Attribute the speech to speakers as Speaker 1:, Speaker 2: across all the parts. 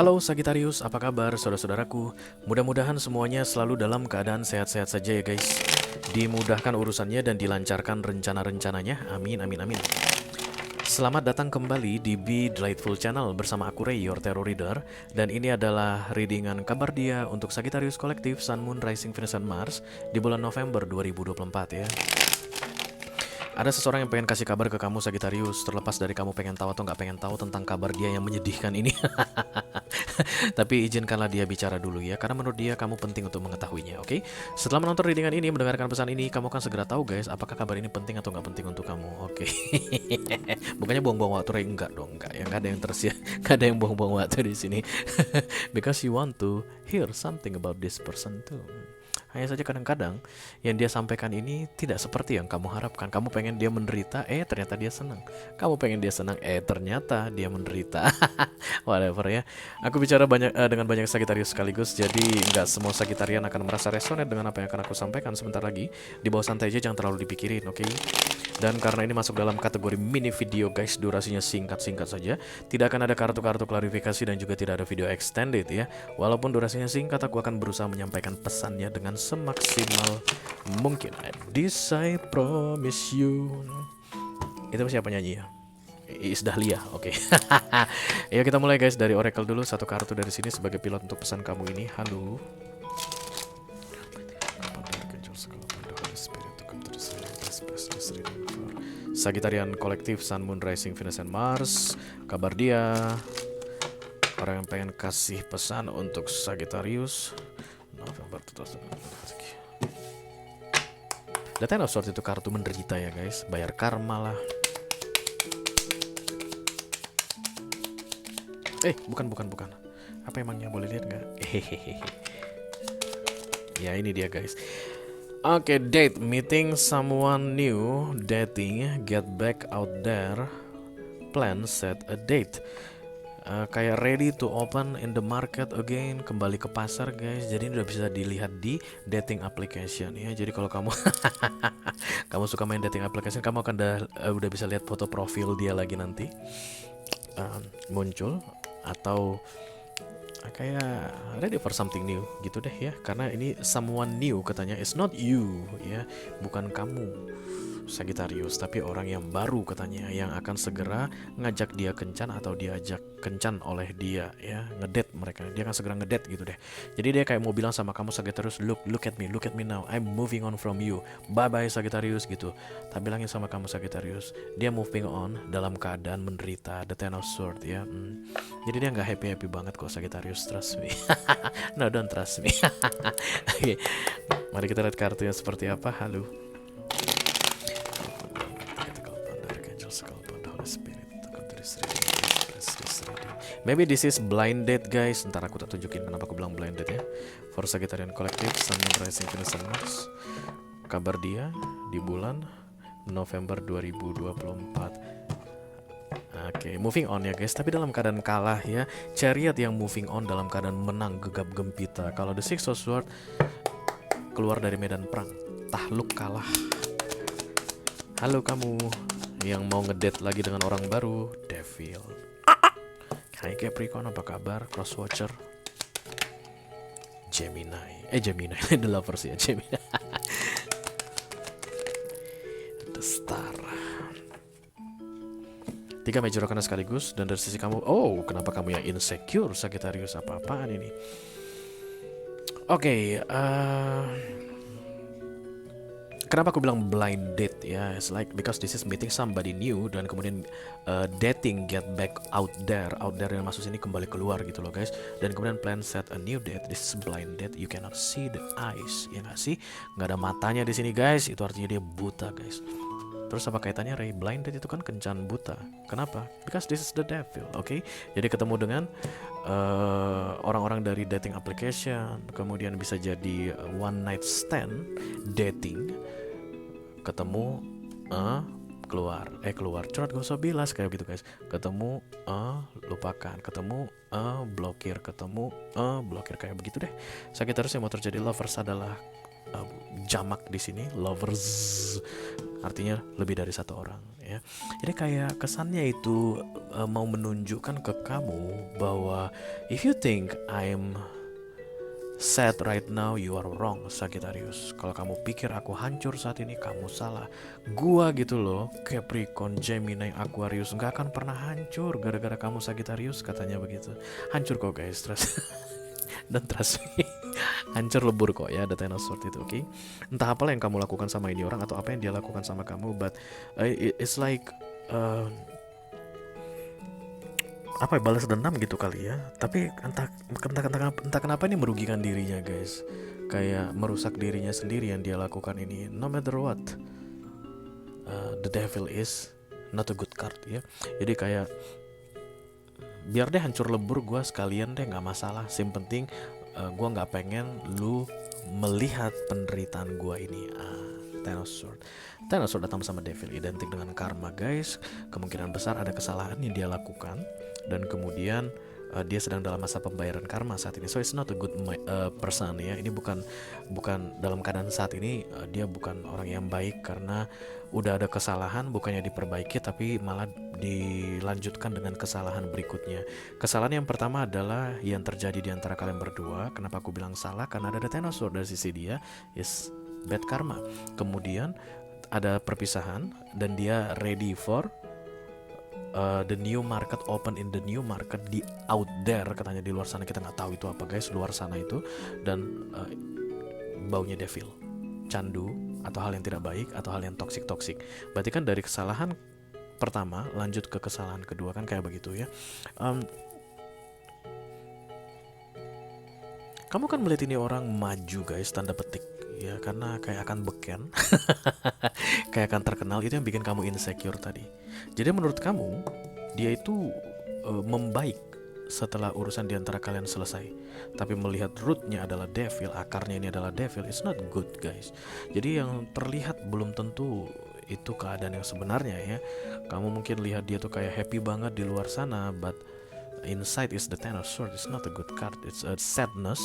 Speaker 1: Halo Sagittarius, apa kabar saudara-saudaraku? Mudah-mudahan semuanya selalu dalam keadaan sehat-sehat saja ya guys. Dimudahkan urusannya dan dilancarkan rencana-rencananya. Amin, amin, amin. Selamat datang kembali di Be Delightful Channel bersama aku Ray, your Tarot Reader. Dan ini adalah readingan kabar dia untuk Sagittarius Kolektif Sun, Moon, Rising, Venus, dan Mars di bulan November 2024 ya. Ada seseorang yang pengen kasih kabar ke kamu Sagittarius, terlepas dari kamu pengen tahu atau nggak pengen tahu tentang kabar dia yang menyedihkan ini. Tapi izinkanlah dia bicara dulu ya, karena menurut dia kamu penting untuk mengetahuinya, oke? Setelah menonton readingan ini, mendengarkan pesan ini, kamu akan segera tahu guys, apakah kabar ini penting atau nggak penting untuk kamu, oke? Bukannya buang-buang waktu, Ray. Enggak dong, enggak. Ya, nggak ada yang tersia, nggak ada yang buang-buang waktu di sini. Because you want to hear something about this person too. Hanya saja kadang-kadang yang dia sampaikan ini tidak seperti yang kamu harapkan. Kamu pengen dia menderita, ternyata dia senang. Kamu pengen dia senang, ternyata dia menderita. Whatever ya. Aku bicara dengan banyak Sagittarius sekaligus, jadi nggak semua Sagittarian akan merasa resonate dengan apa yang akan aku sampaikan sebentar lagi. Di bawah santai aja, jangan terlalu dipikirin, oke? Dan karena ini masuk dalam kategori mini video guys, durasinya singkat-singkat saja. Tidak akan ada kartu-kartu klarifikasi dan juga tidak ada video extended ya. Walaupun durasinya singkat, aku akan berusaha menyampaikan pesannya dengan semaksimal mungkin. This I promise you. Itu siapa nyanyi ya? Iis Dahlia, oke. Ayo kita mulai guys, dari Oracle dulu. Satu kartu dari sini sebagai pilot untuk pesan kamu ini. Halo. Sagittarian Kolektif Sun, Moon, Rising, Venus, and Mars. Kabar dia, orang yang pengen kasih pesan untuk Sagittarius November 2020. The Ten of Swords itu kartu menderita ya guys, bayar karma lah. Bukan. Apa emangnya, boleh lihat nggak? Hehehe. Ya ini dia guys. Oke, date, meeting someone new, dating, get back out there, plan, set a date. Kayak ready to open in the market again, kembali ke pasar guys. Jadi ini udah bisa dilihat di dating application ya. Jadi kalau kamu kamu suka main dating application, kamu akan udah bisa lihat foto profil dia lagi nanti muncul, atau kayak ready for something new gitu deh ya. Karena ini someone new katanya, it's not you ya, bukan kamu Sagittarius, tapi orang yang baru katanya, yang akan segera ngajak dia kencan atau diajak kencan oleh dia ya, ngedate mereka. Dia akan segera ngedate gitu deh. Jadi dia kayak mau bilang sama kamu Sagittarius, look at me now, I'm moving on from you, bye bye Sagittarius gitu. Tak bilangin sama kamu Sagittarius, dia moving on dalam keadaan menderita, the Ten of Swords ya. Jadi dia nggak happy banget kok Sagittarius, trust me. No, don't trust me. Oke, mari kita lihat kartunya seperti apa. Halo. Maybe this is blind date guys. Ntar aku tak tunjukin kenapa aku bilang blind date ya. For Sagittarian Collective Sun, Moon, Rising, Venus, and Mars. Kabar dia di bulan November 2024. Oke, moving on ya guys, tapi dalam keadaan kalah ya. Chariot yang moving on dalam keadaan menang, gegap gempita. Kalau the Six of Swords keluar dari medan perang, takluk kalah. Halo kamu yang mau ngedate lagi dengan orang baru, Devil. Hai Capricorn, apa kabar? Crosswatcher, Gemini, The Lovers ya, Gemini. The Star. 3 major arcana sekaligus, dan dari sisi kamu, kenapa kamu yang insecure Sagittarius? Apa-apaan ini? Oke, kenapa aku bilang blind date ya? It's like because this is meeting somebody new, dan kemudian dating, get back out there yang masuk sini, kembali keluar gitu loh guys. Dan kemudian plan, set a new date. This is blind date, you cannot see the eyes, ya nggak sih? Nggak ada matanya di sini guys, itu artinya dia buta guys. Terus apa kaitannya Ray? Blind date itu kan kencan buta. Kenapa? Because this is the devil, oke? Jadi ketemu dengan orang-orang dari dating application, kemudian bisa jadi one night stand, dating, ketemu, keluar curhat, gak usah bilas kayak gitu guys. Ketemu, lupakan, ketemu, blokir, ketemu, blokir, kayak begitu deh. Sagittarius yang mau terjadi lovers adalah uh, jamak di sini, lovers artinya lebih dari satu orang ya. Jadi kayak kesannya itu mau menunjukkan ke kamu bahwa if you think I'm sad right now, you are wrong, Sagittarius. Kalau kamu pikir aku hancur saat ini, kamu salah. Gua gitu loh, Capricorn, Gemini, Aquarius nggak akan pernah hancur gara-gara kamu, Sagittarius, katanya begitu. Hancur kok guys, trust. Dan trust me, hancur lebur kok ya, ada Ten of Swords itu, oke? Entah apalah yang kamu lakukan sama ini orang atau apa yang dia lakukan sama kamu, but it's like apa ya, balas dendam gitu kali ya. Tapi entah kenapa ini merugikan dirinya guys, kayak merusak dirinya sendiri yang dia lakukan ini. No matter what, the devil is not a good card ya. Jadi kayak biar deh hancur lebur gue sekalian deh, nggak masalah. Sim penting gue nggak pengen lu melihat penderitaan gue ini. Ten of Swords. Ten of Swords datang bersama devil, identik dengan karma guys. Kemungkinan besar ada kesalahan yang dia lakukan dan kemudian dia sedang dalam masa pembayaran karma saat ini. So it's not a good person ya. Ini bukan dalam keadaan saat ini dia bukan orang yang baik karena udah ada kesalahan, bukannya diperbaiki tapi malah dilanjutkan dengan kesalahan berikutnya. Kesalahan yang pertama adalah yang terjadi di antara kalian berdua. Kenapa aku bilang salah? Karena ada Ten of Swords dari sisi dia is bad karma. Kemudian ada perpisahan dan dia ready for the new market, open in the new market, di out there katanya, di luar sana. Kita nggak tahu itu apa guys, luar sana itu. Dan baunya devil, candu, atau hal yang tidak baik, atau hal yang toksik. Berarti kan dari kesalahan pertama lanjut ke kesalahan kedua, kan kayak begitu ya. Kamu kan melihat ini orang maju guys, tanda petik ya, karena kayak akan beken kayak akan terkenal. Itu yang bikin kamu insecure tadi. Jadi menurut kamu dia itu membaik setelah urusan diantara kalian selesai, tapi melihat rootnya adalah devil, akarnya ini adalah devil, it's not good guys. Jadi yang terlihat belum tentu itu keadaan yang sebenarnya ya. Kamu mungkin lihat dia tuh kayak happy banget di luar sana, but inside is the Ten of Swords. It's not a good card, it's a sadness.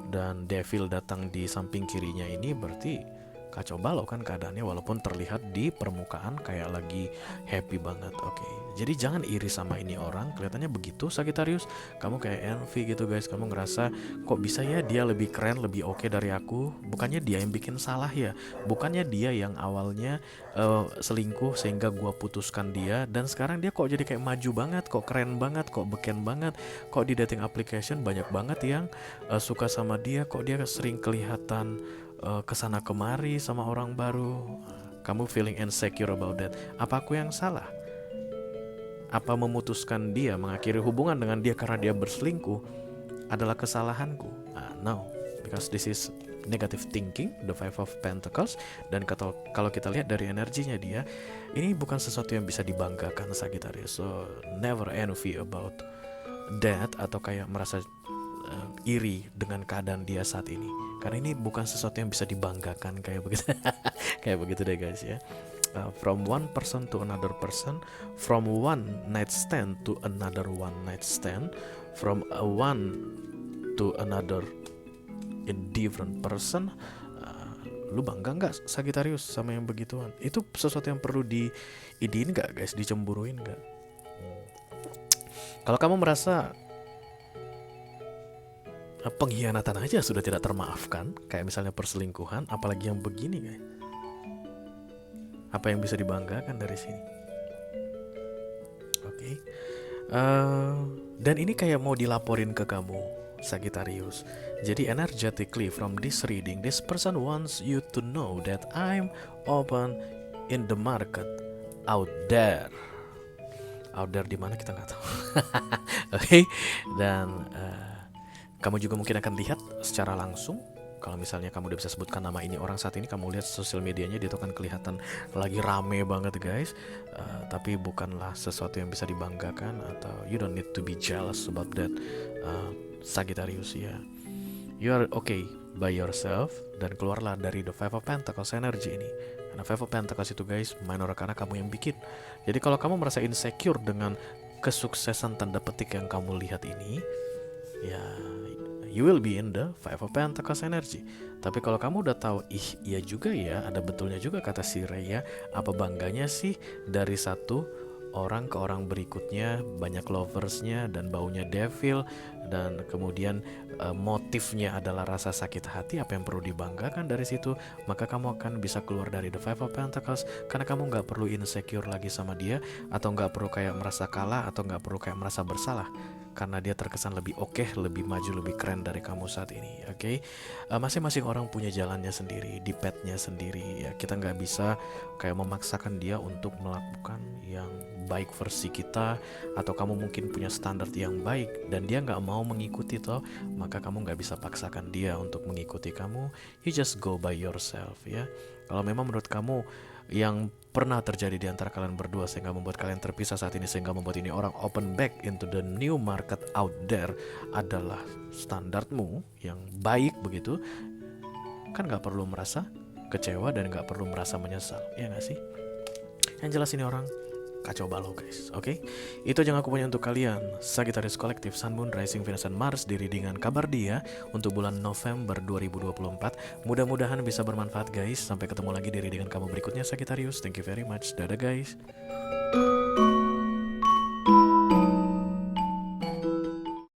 Speaker 1: Dan devil datang di samping kirinya ini berarti kacau balau kan keadaannya, walaupun terlihat di permukaan kayak lagi happy banget. Oke, jadi jangan iri sama ini orang. Kelihatannya begitu Sagittarius, kamu kayak envy gitu guys. Kamu ngerasa kok bisa ya dia lebih keren, lebih oke dari aku. Bukannya dia yang bikin salah ya, bukannya dia yang awalnya selingkuh sehingga gua putuskan dia, dan sekarang dia kok jadi kayak maju banget, kok keren banget, kok beken banget, kok di dating application banyak banget yang suka sama dia, kok dia sering kelihatan kesana kemari sama orang baru. Kamu feeling insecure about that. Apa aku yang salah? Apa memutuskan dia, mengakhiri hubungan dengan dia karena dia berselingkuh adalah kesalahanku? No, because this is negative thinking, the Five of Pentacles. Dan kalau kita lihat dari energinya dia, ini bukan sesuatu yang bisa dibanggakan Sagittarius. So never envy about that, atau kayak merasa iri dengan keadaan dia saat ini, karena ini bukan sesuatu yang bisa dibanggakan kayak begitu. Kayak begitu deh guys ya. From one person to another person, from one night stand to another one night stand, from a one to another in different person. Lu bangga nggak Sagittarius sama yang begituan? Itu sesuatu yang perlu diidiin nggak guys, dicemburuin nggak? Kalau kamu merasa pengkhianatan aja sudah tidak termaafkan, kayak misalnya perselingkuhan, apalagi yang begini guys. Apa yang bisa dibanggakan dari sini? Oke. Dan ini kayak mau dilaporin ke kamu Sagittarius. Jadi energetically from this reading, this person wants you to know that I'm open in the market out there. Out there di mana kita nggak tahu. Oke. Dan kamu juga mungkin akan lihat secara langsung. Kalau misalnya kamu udah bisa sebutkan nama ini orang saat ini, kamu lihat sosial medianya, dia tuh akan kelihatan lagi rame banget guys. Tapi bukanlah sesuatu yang bisa dibanggakan, atau you don't need to be jealous about that Sagittarius ya. You are okay by yourself, dan keluarlah dari the Five of Pentacles energy ini. Karena Five of Pentacles itu guys, minor arcana kamu yang bikin. Jadi kalau kamu merasa insecure dengan kesuksesan tanda petik yang kamu lihat ini, ya you will be in the Five of Pentacles energy. Tapi kalau kamu udah tahu, iya juga ya, ada betulnya juga kata si Ray ya. Apa bangganya sih dari satu orang ke orang berikutnya, banyak loversnya dan baunya devil, dan kemudian motifnya adalah rasa sakit hati. Apa yang perlu dibanggakan dari situ? Maka kamu akan bisa keluar dari the Five of Pentacles, karena kamu nggak perlu insecure lagi sama dia, atau nggak perlu kayak merasa kalah, atau nggak perlu kayak merasa bersalah, karena dia terkesan lebih oke, lebih maju, lebih keren dari kamu saat ini. Oke, masing-masing orang punya jalannya sendiri, di pathnya sendiri ya. Kita nggak bisa kayak memaksakan dia untuk melakukan yang baik versi kita, atau kamu mungkin punya standar yang baik dan dia nggak mau mengikuti toh, maka kamu nggak bisa paksakan dia untuk mengikuti kamu. You just go by yourself ya. Kalau memang menurut kamu yang pernah terjadi di antara kalian berdua sehingga membuat kalian terpisah saat ini, sehingga membuat ini orang open back into the new market out there adalah standarmu yang baik begitu, kan nggak perlu merasa kecewa dan nggak perlu merasa menyesal, ya nggak sih? Yang jelas ini orang kacau balau guys. Oke, itu aja yang aku punya untuk kalian, Sagittarius Kolektif, Sun, Moon, Rising, Venus, dan Mars di readingan kabar dia untuk bulan November 2024. Mudah-mudahan bisa bermanfaat guys. Sampai ketemu lagi di readingan kamu berikutnya Sagittarius. Thank you very much. Dadah guys.